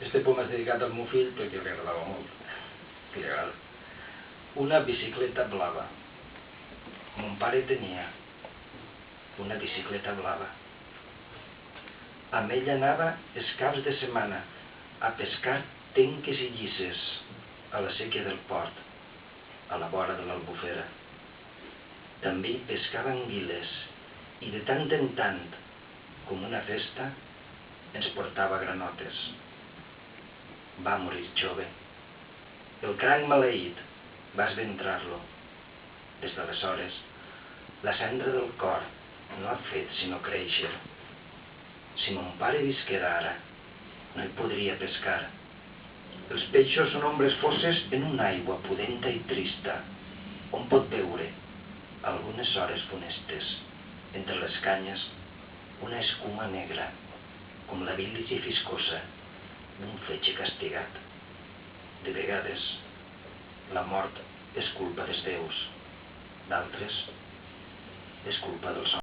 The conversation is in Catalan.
Este poema és dedicat al meu fill perquè li agradava molt, que li agrada. Una bicicleta blava. Mon pare tenia una bicicleta blava. Amb ella anava els caps de setmana a pescar tenques i llisses a la séquia del port, a la vora de l'Albufera. També hi pescava anguiles i de tant en tant, com una festa, ens portava granotes. Va morir jove. El cranc maleït va esventrar-lo. Des d'aleshores, la cendra del cor no ha fet sinó créixer. Si mon pare visquera ara, no hi podria pescar. Els peixos són ombres fosses en una aigua pudenta i trista, on pot veure, algunes hores funestes, entre les canyes, una escuma negra, com la bilis i fiscosa d'un fetge castigat. De vegades, la mort és culpa dels déus, d'altres és culpa dels homes.